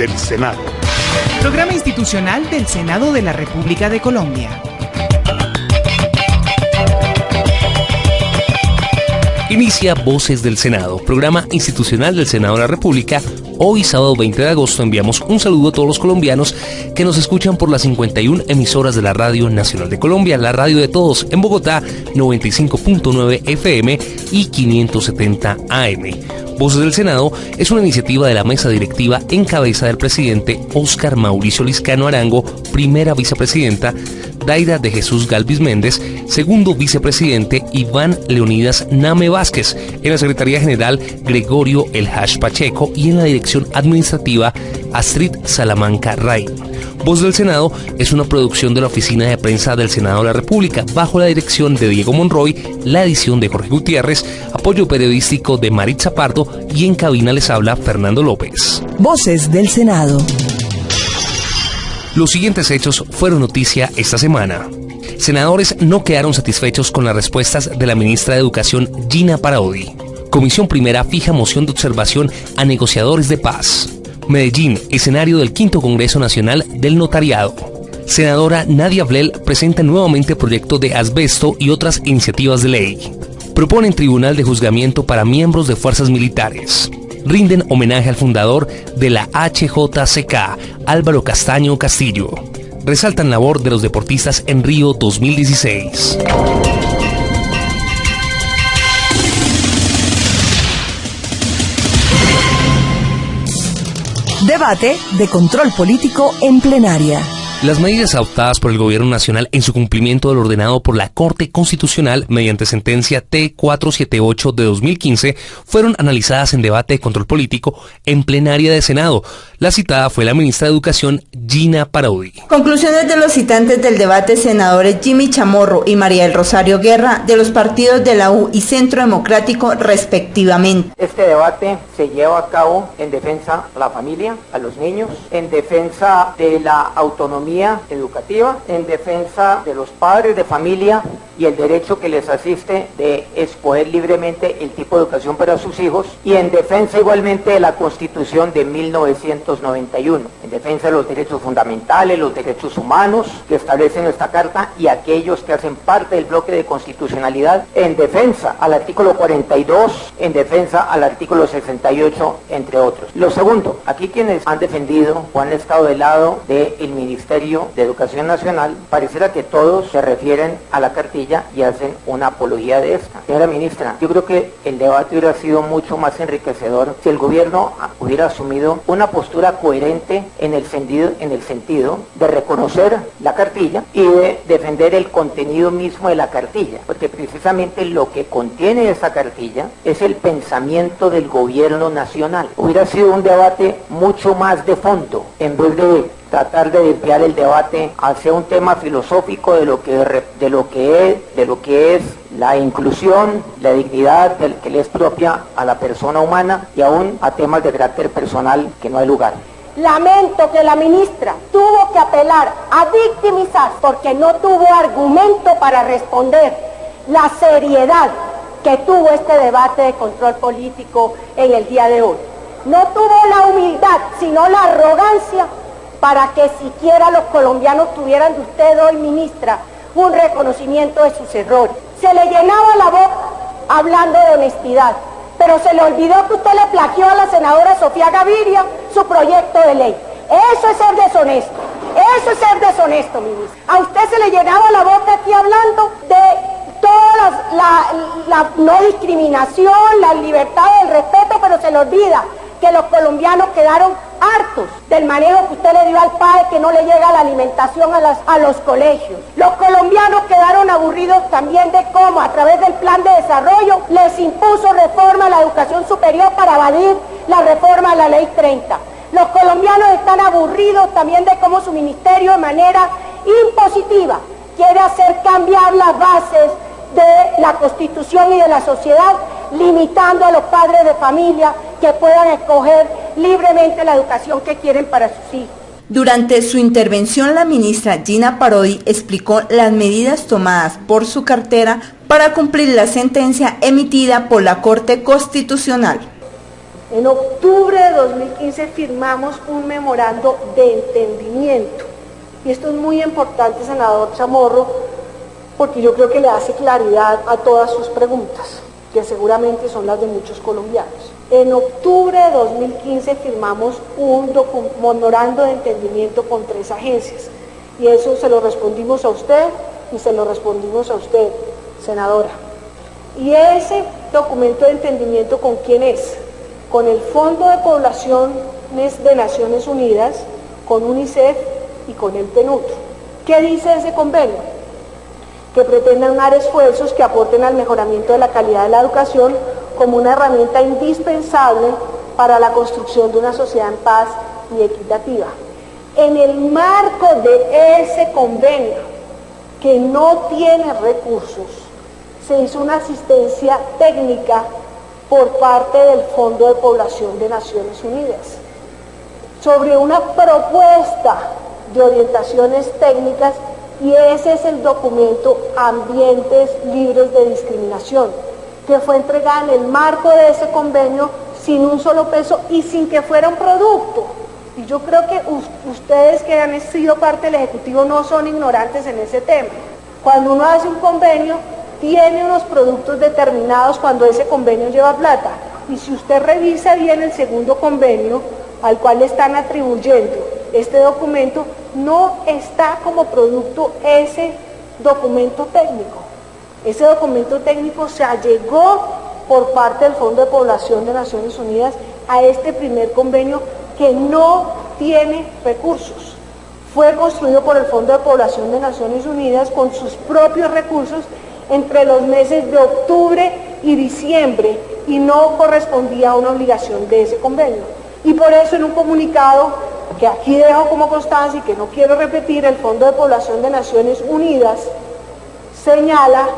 del Senado. Programa institucional del Senado de la República de Colombia. Inicia Voces del Senado, programa institucional del Senado de la República. Hoy, sábado 20 de agosto, enviamos un saludo a todos los colombianos que nos escuchan por las 51 emisoras de la Radio Nacional de Colombia, la radio de todos, en Bogotá, 95.9 FM y 570 AM. Voces del Senado es una iniciativa de la mesa directiva en cabeza del presidente Óscar Mauricio Liscano Arango, primera vicepresidenta Daira de Jesús Galvis Méndez, segundo vicepresidente Iván Leonidas Name Vázquez, en la Secretaría General Gregorio El Hash Pacheco y en la dirección administrativa Astrid Salamanca Ray. Voz del Senado es una producción de la Oficina de Prensa del Senado de la República, bajo la dirección de Diego Monroy, la edición de Jorge Gutiérrez, apoyo periodístico de Maritza Pardo y en cabina les habla Fernando López. Voces del Senado. Los siguientes hechos fueron noticia esta semana. Senadores no quedaron satisfechos con las respuestas de la ministra de Educación, Gina Parodi. Comisión Primera fija moción de observación a negociadores de paz. Medellín, escenario del 5º Congreso Nacional del Notariado. Senadora Nadia Blel presenta nuevamente proyecto de asbesto y otras iniciativas de ley. Proponen tribunal de juzgamiento para miembros de fuerzas militares. Rinden homenaje al fundador de la HJCK, Álvaro Castaño Castillo. Resaltan labor de los deportistas en Río 2016. Debate de control político en plenaria. Las medidas adoptadas por el Gobierno Nacional en su cumplimiento de lo ordenado por la Corte Constitucional mediante sentencia T478 de 2015 fueron analizadas en debate de control político en plenaria de Senado. La citada fue la ministra de Educación, Gina Parodi. Conclusiones de los citantes del debate, senadores Jimmy Chamorro y María del Rosario Guerra, de los partidos de la U y Centro Democrático, respectivamente. Este debate se lleva a cabo en defensa a la familia, a los niños, en defensa de la autonomía educativa, en defensa de los padres de familia y el derecho que les asiste de escoger libremente el tipo de educación para sus hijos, y en defensa igualmente de la Constitución de 1991, en defensa de los derechos fundamentales, los derechos humanos que establece nuestra Carta y aquellos que hacen parte del bloque de constitucionalidad, en defensa al artículo 42, en defensa al artículo 68, entre otros. Lo segundo, aquí quienes han defendido o han estado del lado del Ministerio de Educación Nacional, pareciera que todos se refieren a la cartilla y hacen una apología de esta. Señora ministra, yo creo que el debate hubiera sido mucho más enriquecedor si el gobierno hubiera asumido una postura coherente en el sentido de reconocer la cartilla y de defender el contenido mismo de la cartilla, porque precisamente lo que contiene esa cartilla es el pensamiento del gobierno nacional. Hubiera sido un debate mucho más de fondo, en vez de tratar de desviar el debate hacia un tema filosófico de lo que es la inclusión, la dignidad que le es propia a la persona humana, y aún a temas de carácter personal que no hay lugar. Lamento que la ministra tuvo que apelar a victimizar porque no tuvo argumento para responder la seriedad que tuvo este debate de control político en el día de hoy. No tuvo la humildad, sino la arrogancia para que siquiera los colombianos tuvieran de usted hoy, ministra, un reconocimiento de sus errores. Se le llenaba la boca hablando de honestidad, pero se le olvidó que usted le plagió a la senadora Sofía Gaviria su proyecto de ley. Eso es ser deshonesto, ministra. A usted se le llenaba la boca aquí hablando de toda la no discriminación, la libertad, el respeto, pero se le olvida que los colombianos quedaron hartos del manejo que usted le dio al PAE, que no le llega la alimentación a los colegios. Los colombianos quedaron aburridos también de cómo a través del plan de desarrollo les impuso reforma a la educación superior para evadir la reforma a la ley 30. Los colombianos están aburridos también de cómo su ministerio de manera impositiva quiere hacer cambiar las bases de la Constitución y de la sociedad, limitando a los padres de familia que puedan escoger libremente la educación que quieren para sus hijos. Durante su intervención, la ministra Gina Parodi explicó las medidas tomadas por su cartera para cumplir la sentencia emitida por la Corte Constitucional. En octubre de 2015 firmamos un memorando de entendimiento. Y esto es muy importante, senador Chamorro, porque yo creo que le hace claridad a todas sus preguntas, que seguramente son las de muchos colombianos. En octubre de 2015 firmamos un memorando de entendimiento con 3 agencias. Y eso se lo respondimos a usted y se lo respondimos a usted, senadora. ¿Y ese documento de entendimiento con quién es? Con el Fondo de Poblaciones de Naciones Unidas, con UNICEF y con el PNUD. ¿Qué dice ese convenio? Que pretende aunar esfuerzos que aporten al mejoramiento de la calidad de la educación como una herramienta indispensable para la construcción de una sociedad en paz y equitativa. En el marco de ese convenio, que no tiene recursos, se hizo una asistencia técnica por parte del Fondo de Población de Naciones Unidas sobre una propuesta de orientaciones técnicas, y ese es el documento Ambientes Libres de Discriminación, que fue entregada en el marco de ese convenio sin un solo peso y sin que fuera un producto. Y yo creo que ustedes que han sido parte del Ejecutivo no son ignorantes en ese tema. Cuando uno hace un convenio, tiene unos productos determinados cuando ese convenio lleva plata. Y si usted revisa bien el segundo convenio al cual le están atribuyendo este documento, no está como producto ese documento técnico. Ese documento técnico se allegó por parte del Fondo de Población de Naciones Unidas a este primer convenio que no tiene recursos. Fue construido por el Fondo de Población de Naciones Unidas con sus propios recursos entre los meses de octubre y diciembre y no correspondía a una obligación de ese convenio. Y por eso en un comunicado que aquí dejo como constancia y que no quiero repetir, el Fondo de Población de Naciones Unidas señala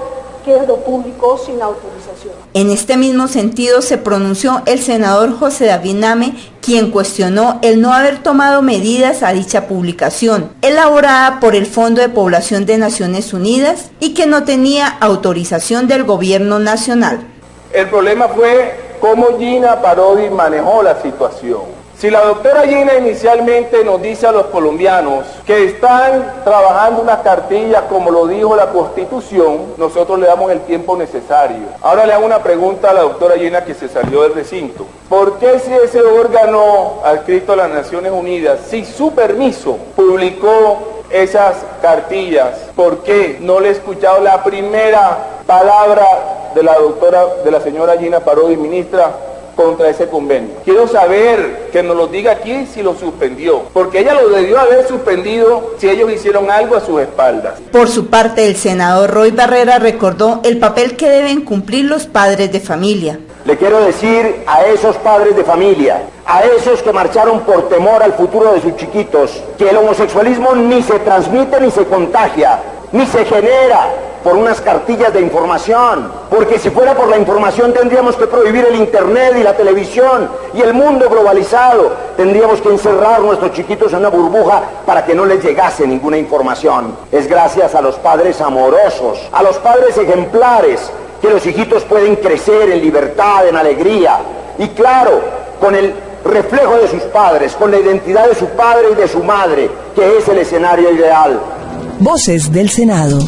que lo publicó sin autorización. En este mismo sentido se pronunció el senador José David Name, quien cuestionó el no haber tomado medidas a dicha publicación, elaborada por el Fondo de Población de Naciones Unidas y que no tenía autorización del gobierno nacional. El problema fue cómo Gina Parodi manejó la situación. Si la doctora Gina inicialmente nos dice a los colombianos que están trabajando unas cartillas como lo dijo la Constitución, nosotros le damos el tiempo necesario. Ahora le hago una pregunta a la doctora Gina que se salió del recinto. ¿Por qué si ese órgano adscrito a las Naciones Unidas, sin su permiso, publicó esas cartillas? ¿Por qué no le he escuchado la primera palabra de la señora Gina Parodi, ministra, contra ese convenio? Quiero saber, que nos lo diga aquí, si lo suspendió, porque ella lo debió haber suspendido si ellos hicieron algo a sus espaldas. Por su parte, el senador Roy Barrera recordó el papel que deben cumplir los padres de familia. Le quiero decir a esos padres de familia, a esos que marcharon por temor al futuro de sus chiquitos, que el homosexualismo ni se transmite ni se contagia, ni se genera por unas cartillas de información, porque si fuera por la información tendríamos que prohibir el internet y la televisión y el mundo globalizado, tendríamos que encerrar a nuestros chiquitos en una burbuja para que no les llegase ninguna información. Es gracias a los padres amorosos, a los padres ejemplares, que los hijitos pueden crecer en libertad, en alegría, y claro, con el reflejo de sus padres, con la identidad de su padre y de su madre, que es el escenario ideal. Voces del Senado.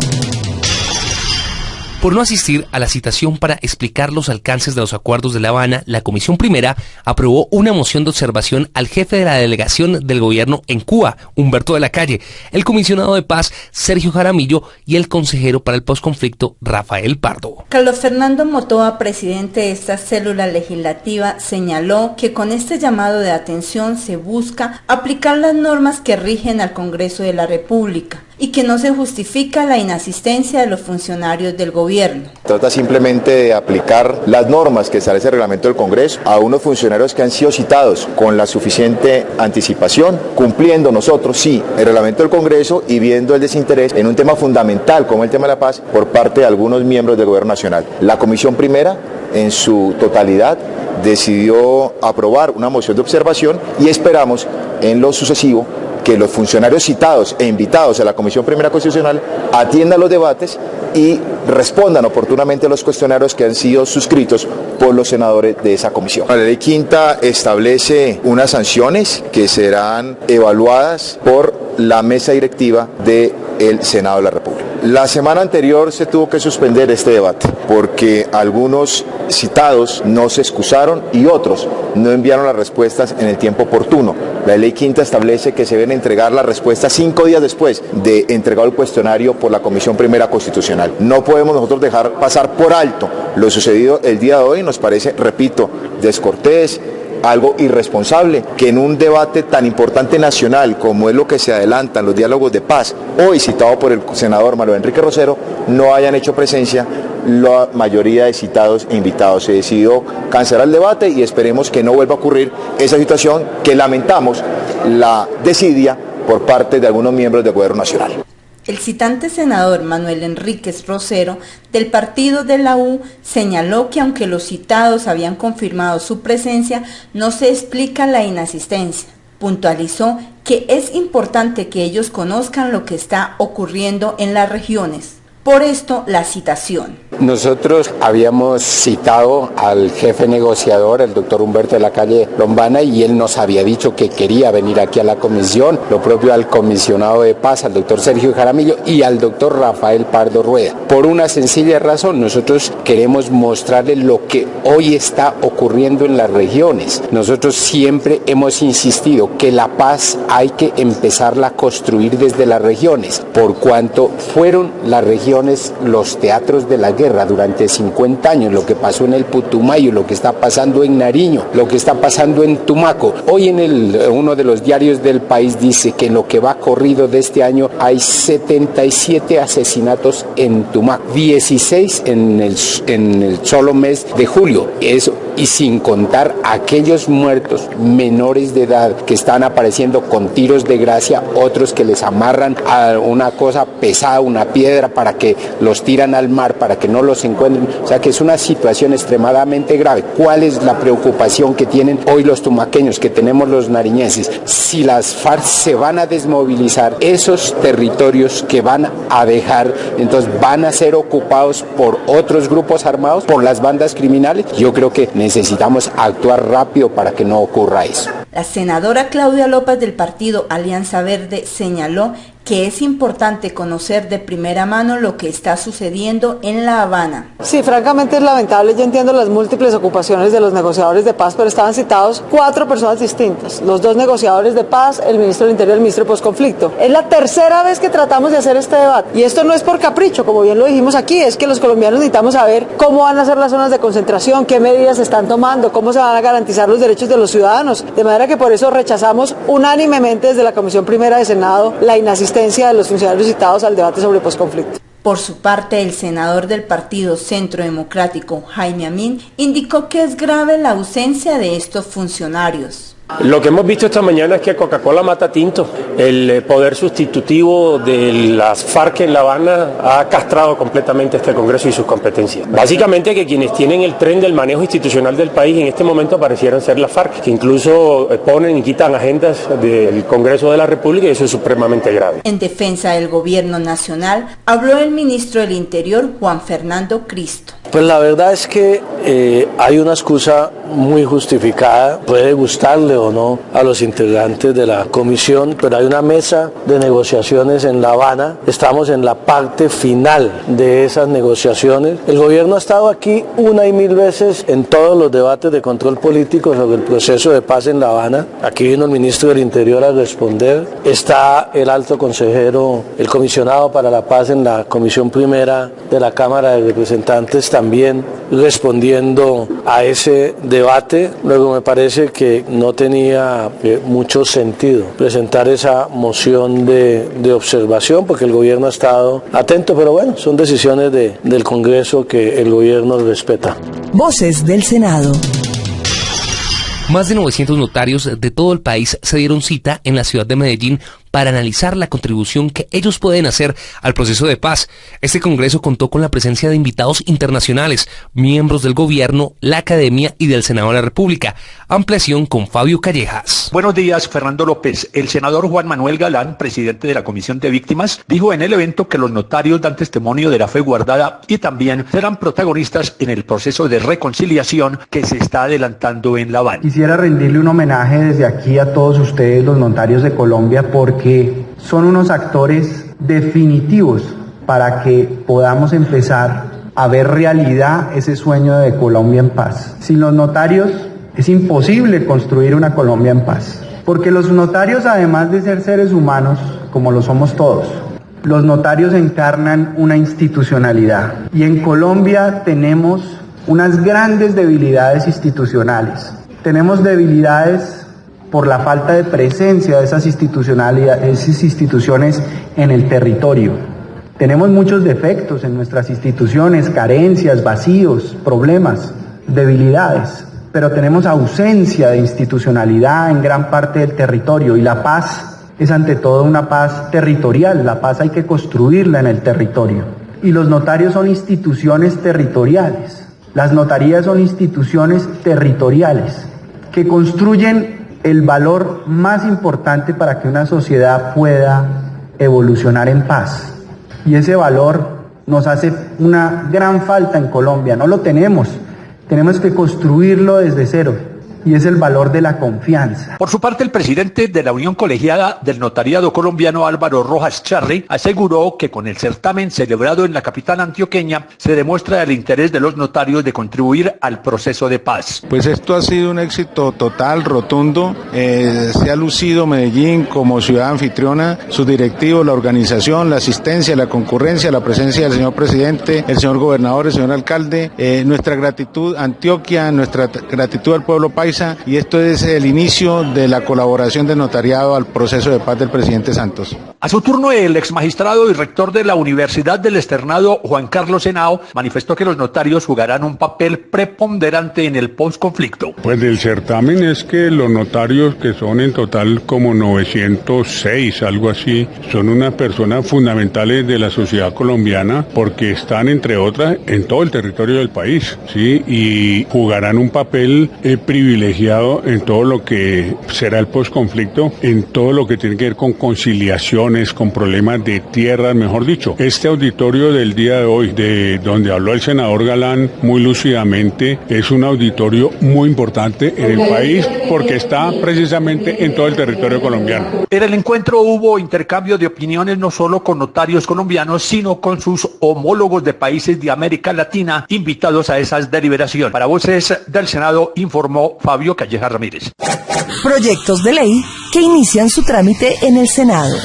Por no asistir a la citación para explicar los alcances de los acuerdos de La Habana, la Comisión Primera aprobó una moción de observación al jefe de la delegación del gobierno en Cuba, Humberto de la Calle, el comisionado de paz, Sergio Jaramillo, y el consejero para el posconflicto, Rafael Pardo. Carlos Fernando Motoa, presidente de esta célula legislativa, señaló que con este llamado de atención se busca aplicar las normas que rigen al Congreso de la República y que no se justifica la inasistencia de los funcionarios del gobierno. Trata simplemente de aplicar las normas que establece el reglamento del Congreso a unos funcionarios que han sido citados con la suficiente anticipación, cumpliendo nosotros, sí, el reglamento del Congreso y viendo el desinterés en un tema fundamental como el tema de la paz por parte de algunos miembros del Gobierno Nacional. La Comisión Primera, en su totalidad, decidió aprobar una moción de observación y esperamos en lo sucesivo que los funcionarios citados e invitados a la Comisión Primera Constitucional atiendan los debates y respondan oportunamente a los cuestionarios que han sido suscritos por los senadores de esa comisión. La ley quinta establece unas sanciones que serán evaluadas por la mesa directiva del Senado de la República. La semana anterior se tuvo que suspender este debate porque algunos citados no se excusaron y otros no enviaron las respuestas en el tiempo oportuno. La ley quinta establece que se deben entregar las respuestas 5 días después de entregado el cuestionario por la Comisión Primera Constitucional. No podemos nosotros dejar pasar por alto lo sucedido el día de hoy. Nos parece, repito, descortés, algo irresponsable, que en un debate tan importante nacional como es lo que se adelantan los diálogos de paz, hoy citado por el senador Manuel Enrique Rosero, no hayan hecho presencia la mayoría de citados e invitados. Se decidió cancelar el debate y esperemos que no vuelva a ocurrir esa situación que lamentamos la desidia por parte de algunos miembros del Gobierno Nacional. El citante senador Manuel Enríquez Rosero, del partido de la U, señaló que aunque los citados habían confirmado su presencia, no se explica la inasistencia. Puntualizó que es importante que ellos conozcan lo que está ocurriendo en las regiones. Por esto, la citación. Nosotros habíamos citado al jefe negociador, el doctor Humberto de la Calle Lombana, y él nos había dicho que quería venir aquí a la comisión, lo propio al comisionado de paz, al doctor Sergio Jaramillo y al doctor Rafael Pardo Rueda. Por una sencilla razón, nosotros queremos mostrarles lo que hoy está ocurriendo en las regiones. Nosotros siempre hemos insistido que la paz hay que empezarla a construir desde las regiones, por cuanto fueron las regiones los teatros de la guerra durante 50 años, lo que pasó en el Putumayo, lo que está pasando en Nariño, lo que está pasando en Tumaco. Hoy uno de los diarios del país dice que en lo que va corrido de este año hay 77 asesinatos en Tumaco, 16 en el solo mes de julio. Eso, y sin contar aquellos muertos menores de edad que están apareciendo con tiros de gracia, otros que les amarran a una cosa pesada, una piedra, para que los tiran al mar, para que no los encuentren. O sea que es una situación extremadamente grave. ¿Cuál es la preocupación que tienen hoy los tumaqueños, que tenemos los nariñenses? Si las FARC se van a desmovilizar, esos territorios que van a dejar, entonces van a ser ocupados por otros grupos armados, por las bandas criminales. Yo creo que necesitamos actuar rápido para que no ocurra eso. La senadora Claudia López del partido Alianza Verde señaló que es importante conocer de primera mano lo que está sucediendo en La Habana. Sí, francamente es lamentable. Yo entiendo las múltiples ocupaciones de los negociadores de paz, pero estaban citados 4 personas distintas. Los 2 negociadores de paz, el ministro del Interior y el ministro de Posconflicto. Es la tercera vez que tratamos de hacer este debate. Y esto no es por capricho, como bien lo dijimos aquí, es que los colombianos necesitamos saber cómo van a ser las zonas de concentración, qué medidas se están tomando, cómo se van a garantizar los derechos de los ciudadanos. De manera que por eso rechazamos unánimemente desde la Comisión Primera de Senado la inasistencia de los funcionarios citados al debate sobre posconflicto. Por su parte, el senador del Partido Centro Democrático, Jaime Amin, indicó que es grave la ausencia de estos funcionarios. Lo que hemos visto esta mañana es que Coca-Cola mata tinto. El poder sustitutivo de las FARC en La Habana ha castrado completamente este Congreso y sus competencias. Básicamente que quienes tienen el tren del manejo institucional del país en este momento parecieran ser las FARC, que incluso ponen y quitan agendas del Congreso de la República, y eso es supremamente grave. En defensa del gobierno nacional, habló el ministro del Interior, Juan Fernando Cristo. Pues la verdad es que hay una excusa muy justificada, puede gustarle o no a los integrantes de la comisión, pero hay una mesa de negociaciones en La Habana, estamos en la parte final de esas negociaciones. El gobierno ha estado aquí una y mil veces en todos los debates de control político sobre el proceso de paz en La Habana. Aquí vino el ministro del Interior a responder, está el alto consejero, el comisionado para la paz en la Comisión Primera de la Cámara de Representantes también respondiendo a ese debate. Luego me parece que no tenía mucho sentido presentar esa moción de observación porque el gobierno ha estado atento, pero bueno, son decisiones del Congreso que el gobierno respeta. Voces del Senado. Más de 900 notarios de todo el país se dieron cita en la ciudad de Medellín para analizar la contribución que ellos pueden hacer al proceso de paz. Este congreso contó con la presencia de invitados internacionales, miembros del gobierno, la academia y del Senado de la República. Ampliación con Fabio Callejas. Buenos días, Fernando López. El senador Juan Manuel Galán, presidente de la Comisión de Víctimas, dijo en el evento que los notarios dan testimonio de la fe guardada y también serán protagonistas en el proceso de reconciliación que se está adelantando en La Habana. Quisiera rendirle un homenaje desde aquí a todos ustedes, los notarios de Colombia, porque son unos actores definitivos para que podamos empezar a ver realidad ese sueño de Colombia en paz. Sin los notarios es imposible construir una Colombia en paz, porque los notarios, además de ser seres humanos, como lo somos todos, los notarios encarnan una institucionalidad. Y en Colombia tenemos unas grandes debilidades institucionales. Tenemos debilidades por la falta de presencia de esas instituciones en el territorio. Tenemos muchos defectos en nuestras instituciones, carencias, vacíos, problemas, debilidades, pero tenemos ausencia de institucionalidad en gran parte del territorio, y la paz es ante todo una paz territorial. La paz hay que construirla en el territorio, y los notarios son instituciones territoriales. Las notarías son instituciones territoriales que construyen el valor más importante para que una sociedad pueda evolucionar en paz. Y ese valor nos hace una gran falta en Colombia, no lo tenemos que construirlo desde cero. Y es el valor de la confianza. Por su parte, el presidente de la Unión Colegiada del Notariado Colombiano, Álvaro Rojas Charri, aseguró que con el certamen celebrado en la capital antioqueña se demuestra el interés de los notarios de contribuir al proceso de paz. Pues esto ha sido un éxito total, rotundo. Se ha lucido Medellín como ciudad anfitriona, sus directivos, la organización, la asistencia, la concurrencia, la presencia del señor presidente, el señor gobernador, el señor alcalde. Nuestra gratitud a Antioquia, nuestra gratitud al pueblo paisa. Y esto es el inicio de la colaboración del notariado al proceso de paz del presidente Santos. A su turno, el exmagistrado y rector de la Universidad del Externado, Juan Carlos Henao, manifestó que los notarios jugarán un papel preponderante en el posconflicto. Pues del certamen es que los notarios, que son en total como 906, algo así, son unas personas fundamentales de la sociedad colombiana, porque están, entre otras, en todo el territorio del país, ¿sí? Y jugarán un papel privilegiado en todo lo que será el posconflicto, en todo lo que tiene que ver con conciliaciones, con problemas de tierras, mejor dicho. Este auditorio del día de hoy, de donde habló el senador Galán muy lúcidamente, es un auditorio muy importante en el país porque está precisamente en todo el territorio colombiano. En el encuentro hubo intercambio de opiniones no solo con notarios colombianos, sino con sus homólogos de países de América Latina invitados a esas deliberaciones. Para Voces del Senado informó Fabio Callejas Ramírez. Proyectos de ley que inician su trámite en el Senado.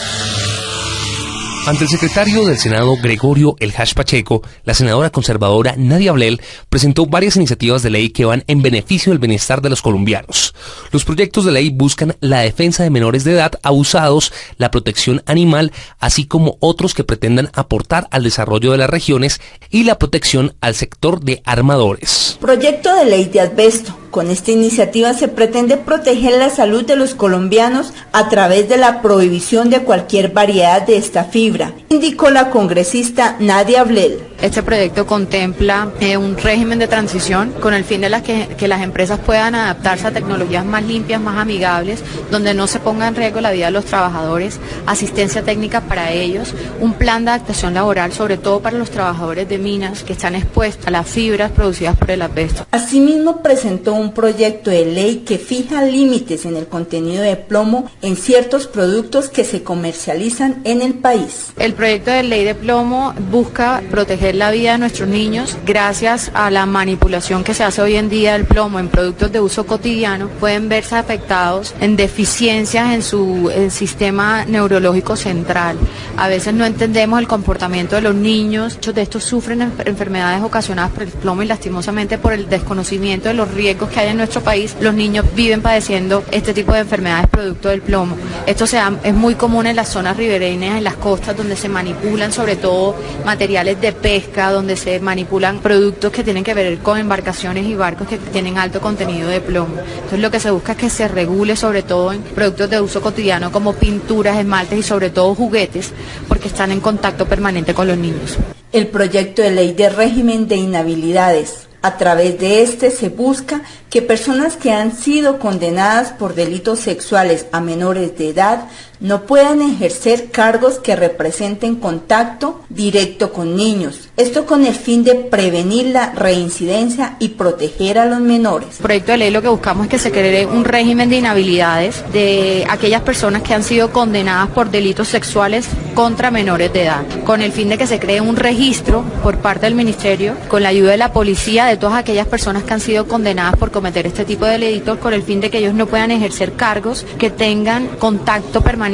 Ante el secretario del Senado, Gregorio El Hash Pacheco, la senadora conservadora Nadia Ablel presentó varias iniciativas de ley que van en beneficio del bienestar de los colombianos. Los proyectos de ley buscan la defensa de menores de edad abusados, la protección animal, así como otros que pretendan aportar al desarrollo de las regiones y la protección al sector de armadores. Proyecto de ley de asbesto. Con esta iniciativa se pretende proteger la salud de los colombianos a través de la prohibición de cualquier variedad de esta fibra, indicó la congresista Nadia Ablel. Este proyecto contempla un régimen de transición con el fin de que las empresas puedan adaptarse a tecnologías más limpias, más amigables, donde no se ponga en riesgo la vida de los trabajadores, asistencia técnica para ellos, un plan de adaptación laboral, sobre todo para los trabajadores de minas que están expuestos a las fibras producidas por el asbesto. Asimismo, presentó un proyecto de ley que fija límites en el contenido de plomo en ciertos productos que se comercializan en el país. El proyecto de ley de plomo busca proteger la vida de nuestros niños gracias a la manipulación que se hace hoy en día del plomo en productos de uso cotidiano. Pueden verse afectados en deficiencias en su sistema neurológico central. A veces no entendemos el comportamiento de los niños. Muchos de estos sufren enfermedades ocasionadas por el plomo y lastimosamente por el desconocimiento de los riesgos que hay en nuestro país, los niños viven padeciendo este tipo de enfermedades producto del plomo. Esto es muy común en las zonas ribereñas, en las costas, donde se manipulan sobre todo materiales de pesca pesca, donde se manipulan productos que tienen que ver con embarcaciones y barcos que tienen alto contenido de plomo. Entonces lo que se busca es que se regule sobre todo en productos de uso cotidiano como pinturas, esmaltes y sobre todo juguetes, porque están en contacto permanente con los niños. El proyecto de ley de régimen de inhabilidades. A través de este se busca que personas que han sido condenadas por delitos sexuales a menores de edad no puedan ejercer cargos que representen contacto directo con niños. Esto con el fin de prevenir la reincidencia y proteger a los menores. El proyecto de ley lo que buscamos es que se cree un régimen de inhabilidades de aquellas personas que han sido condenadas por delitos sexuales contra menores de edad, con el fin de que se cree un registro por parte del Ministerio, con la ayuda de la policía, de todas aquellas personas que han sido condenadas por cometer este tipo de delitos, con el fin de que ellos no puedan ejercer cargos que tengan contacto permanente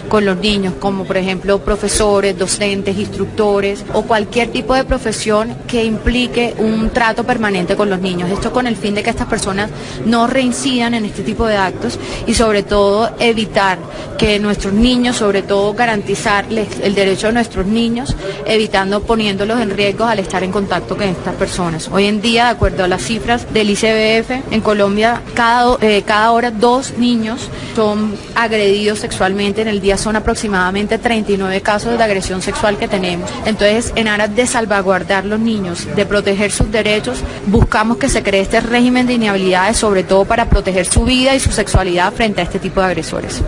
con los niños, como por ejemplo profesores, docentes, instructores o cualquier tipo de profesión que implique un trato permanente con los niños. Esto con el fin de que estas personas no reincidan en este tipo de actos y sobre todo evitar que nuestros niños, sobre todo garantizarles el derecho de nuestros niños, evitando poniéndolos en riesgo al estar en contacto con estas personas. Hoy en día, de acuerdo a las cifras del ICBF, en Colombia cada hora 2 niños son agredidos sexualmente. En el día son aproximadamente 39 casos de agresión sexual que tenemos. Entonces, en aras de salvaguardar los niños, de proteger sus derechos, buscamos que se cree este régimen de inhabilidades, sobre todo para proteger su vida y su sexualidad frente a este tipo de agresores.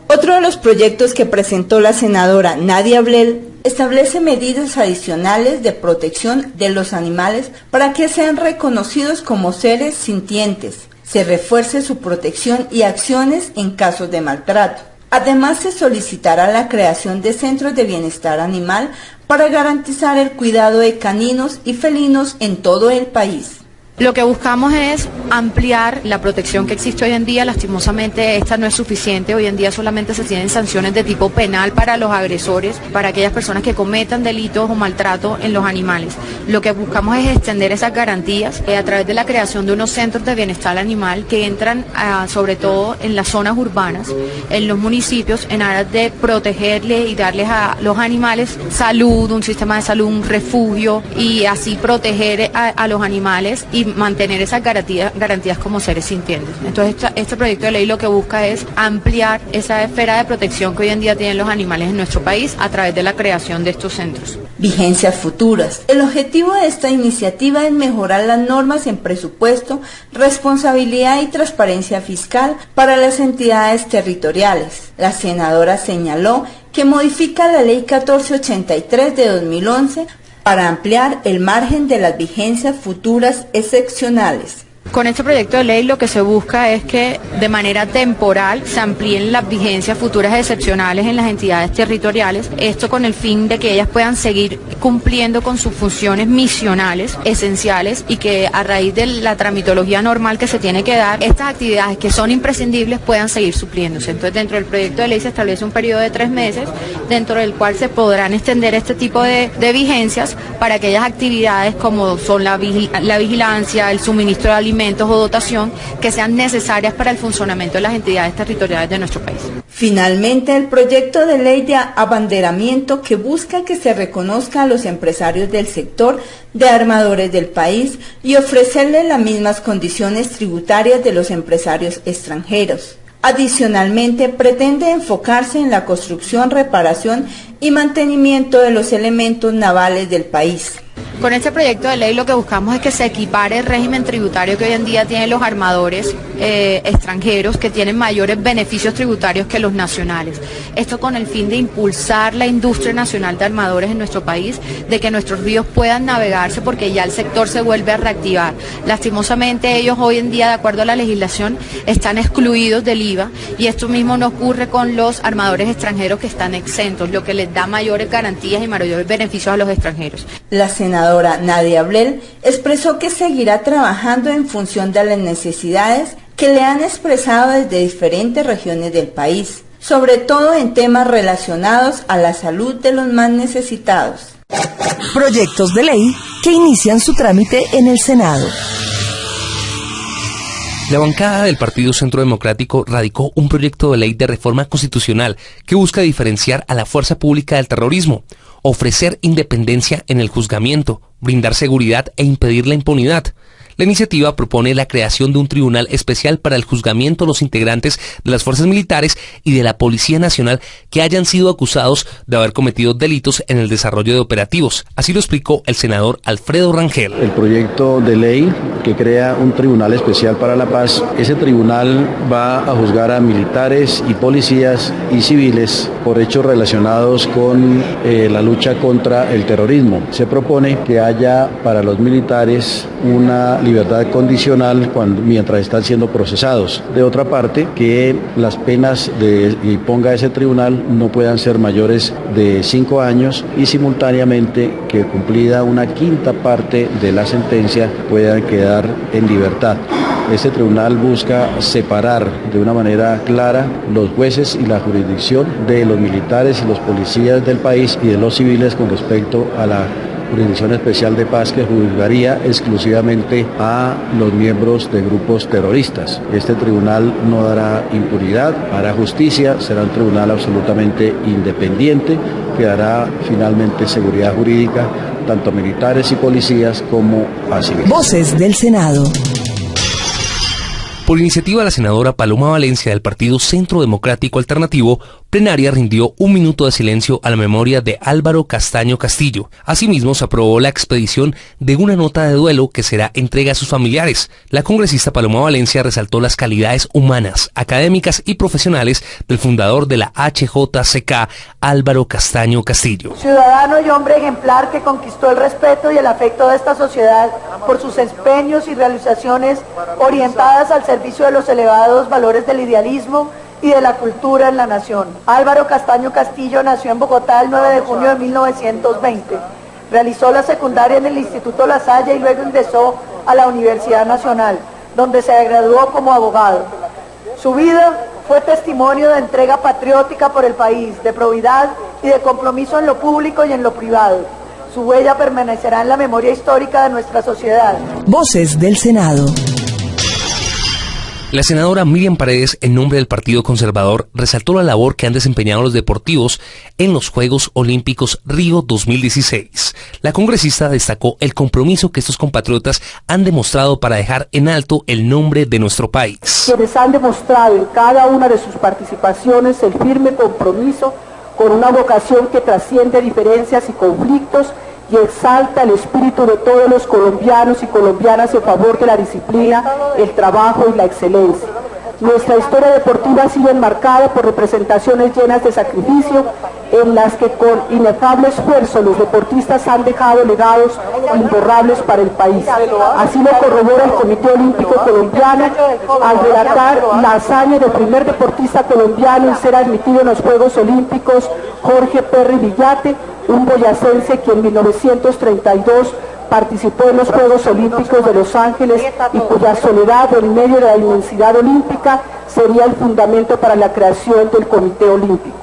Otro de los proyectos que presentó la senadora Nadia Abrel establece medidas adicionales de protección de los animales para que sean reconocidos como seres sintientes. Se refuerce su protección y acciones en casos de maltrato. Además, se solicitará la creación de centros de bienestar animal para garantizar el cuidado de caninos y felinos en todo el país. Lo que buscamos es ampliar la protección que existe hoy en día. Lastimosamente esta no es suficiente. Hoy en día solamente se tienen sanciones de tipo penal para los agresores, para aquellas personas que cometan delitos o maltrato en los animales. Lo que buscamos es extender esas garantías a través de la creación de unos centros de bienestar animal que entran sobre todo en las zonas urbanas, en los municipios, en aras de protegerles y darles a los animales salud, un sistema de salud, un refugio y así proteger a los animales y mantener esas garantías como seres sintientes. Entonces este proyecto de ley lo que busca es ampliar esa esfera de protección que hoy en día tienen los animales en nuestro país a través de la creación de estos centros. Vigencias futuras. El objetivo de esta iniciativa es mejorar las normas en presupuesto, responsabilidad y transparencia fiscal para las entidades territoriales. La senadora señaló que modifica la Ley 1483 de 2011 para ampliar el margen de las vigencias futuras excepcionales. Con este proyecto de ley lo que se busca es que de manera temporal se amplíen las vigencias futuras excepcionales en las entidades territoriales, esto con el fin de que ellas puedan seguir cumpliendo con sus funciones misionales esenciales y que a raíz de la tramitología normal que se tiene que dar, estas actividades que son imprescindibles puedan seguir supliéndose. Entonces dentro del proyecto de ley se establece un periodo de 3 meses dentro del cual se podrán extender este tipo de vigencias para aquellas actividades como son la vigilancia, el suministro de alimentos o dotación que sean necesarias para el funcionamiento de las entidades territoriales de nuestro país. Finalmente, el proyecto de ley de abanderamiento que busca que se reconozca a los empresarios del sector de armadores del país y ofrecerles las mismas condiciones tributarias de los empresarios extranjeros. Adicionalmente, pretende enfocarse en la construcción, reparación y mantenimiento de los elementos navales del país. Con este proyecto de ley lo que buscamos es que se equipare el régimen tributario que hoy en día tienen los armadores extranjeros, que tienen mayores beneficios tributarios que los nacionales. Esto con el fin de impulsar la industria nacional de armadores en nuestro país, de que nuestros ríos puedan navegarse porque ya el sector se vuelve a reactivar. Lastimosamente ellos hoy en día, de acuerdo a la legislación, están excluidos del IVA y esto mismo no ocurre con los armadores extranjeros que están exentos, lo que les da mayores garantías y mayores beneficios a los extranjeros. La senadora Nadia Abrel expresó que seguirá trabajando en función de las necesidades que le han expresado desde diferentes regiones del país, sobre todo en temas relacionados a la salud de los más necesitados. Proyectos de ley que inician su trámite en el Senado. La bancada del Partido Centro Democrático radicó un proyecto de ley de reforma constitucional que busca diferenciar a la fuerza pública del terrorismo. ofrecer independencia en el juzgamiento, brindar seguridad e impedir la impunidad. La iniciativa propone la creación de un tribunal especial para el juzgamiento de los integrantes de las fuerzas militares y de la Policía Nacional que hayan sido acusados de haber cometido delitos en el desarrollo de operativos. Así lo explicó el senador Alfredo Rangel. El proyecto de ley que crea un tribunal especial para la paz, ese tribunal va a juzgar a militares y policías y civiles por hechos relacionados con la lucha contra el terrorismo. Se propone que haya para los militares una libertad condicional mientras están siendo procesados. De otra parte, que las penas que ponga ese tribunal no puedan ser mayores de 5 años y simultáneamente que cumplida una quinta parte de la sentencia puedan quedar en libertad. Este tribunal busca separar de una manera clara los jueces y la jurisdicción de los militares y los policías del país y de los civiles con respecto a la Jurisdicción Especial de Paz que juzgaría exclusivamente a los miembros de grupos terroristas. Este tribunal no dará impunidad, hará justicia, será un tribunal absolutamente independiente que dará finalmente seguridad jurídica tanto a militares y policías como a civiles. Voces del Senado. Por iniciativa de la senadora Paloma Valencia del Partido Centro Democrático Alternativo, plenaria rindió un minuto de silencio a la memoria de Álvaro Castaño Castillo. Asimismo, se aprobó la expedición de una nota de duelo que será entrega a sus familiares. La congresista Paloma Valencia resaltó las calidades humanas, académicas y profesionales del fundador de la HJCK, Álvaro Castaño Castillo. Ciudadano y hombre ejemplar que conquistó el respeto y el afecto de esta sociedad por sus empeños y realizaciones orientadas al servicio de los elevados valores del idealismo y de la cultura en la nación. Álvaro Castaño Castillo nació en Bogotá el 9 de junio de 1920. Realizó la secundaria en el Instituto La Salle y luego ingresó a la Universidad Nacional, donde se graduó como abogado. Su vida fue testimonio de entrega patriótica por el país, de probidad y de compromiso en lo público y en lo privado. Su huella permanecerá en la memoria histórica de nuestra sociedad. Voces del Senado. La senadora Miriam Paredes, en nombre del Partido Conservador, resaltó la labor que han desempeñado los deportivos en los Juegos Olímpicos Río 2016. La congresista destacó el compromiso que estos compatriotas han demostrado para dejar en alto el nombre de nuestro país. Quienes han demostrado en cada una de sus participaciones el firme compromiso con una vocación que trasciende diferencias y conflictos y exalta el espíritu de todos los colombianos y colombianas en favor de la disciplina, el trabajo y la excelencia. Nuestra historia deportiva ha sido enmarcada por representaciones llenas de sacrificio, en las que con inefable esfuerzo los deportistas han dejado legados imborrables para el país. Así lo corrobora el Comité Olímpico Colombiano al relatar la hazaña del primer deportista colombiano en ser admitido en los Juegos Olímpicos, Jorge Perry Villate, un boyacense que en 1932 participó en los Juegos Olímpicos de Los Ángeles y cuya soledad en medio de la inmensidad olímpica sería el fundamento para la creación del Comité Olímpico.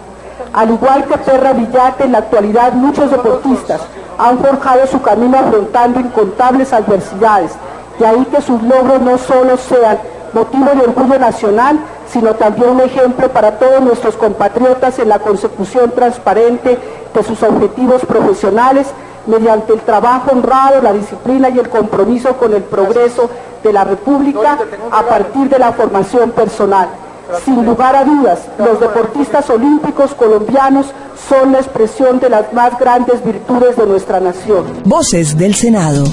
Al igual que Perra Villate, en la actualidad muchos deportistas han forjado su camino afrontando incontables adversidades, de ahí que sus logros no solo sean motivo de orgullo nacional, sino también un ejemplo para todos nuestros compatriotas en la consecución transparente de sus objetivos profesionales, mediante el trabajo honrado, la disciplina y el compromiso con el progreso de la República a partir de la formación personal. Sin lugar a dudas, los deportistas olímpicos colombianos son la expresión de las más grandes virtudes de nuestra nación. Voces del Senado.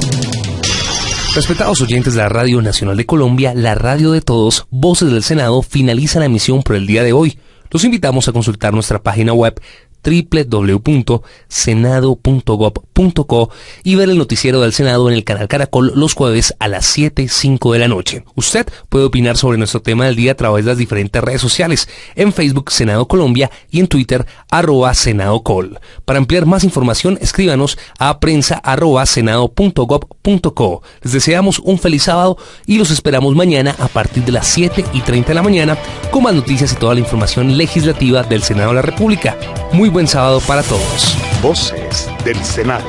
Respetados oyentes de la Radio Nacional de Colombia, la radio de todos, Voces del Senado, finaliza la emisión por el día de hoy. Los invitamos a consultar nuestra página web www.senado.gov.co y ver el noticiero del Senado en el canal Caracol los jueves a las 7:05 de la noche. Usted puede opinar sobre nuestro tema del día a través de las diferentes redes sociales, en Facebook Senado Colombia y en Twitter @SenadoCol. Para ampliar más información, escríbanos a prensa@senado.gov.co. Les deseamos un feliz sábado y los esperamos mañana a partir de las 7:30 de la mañana con más noticias y toda la información legislativa del Senado de la República. Muy buen sábado para todos. Voces del Senado.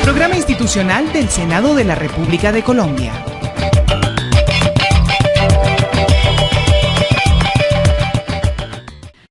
Programa institucional del Senado de la República de Colombia.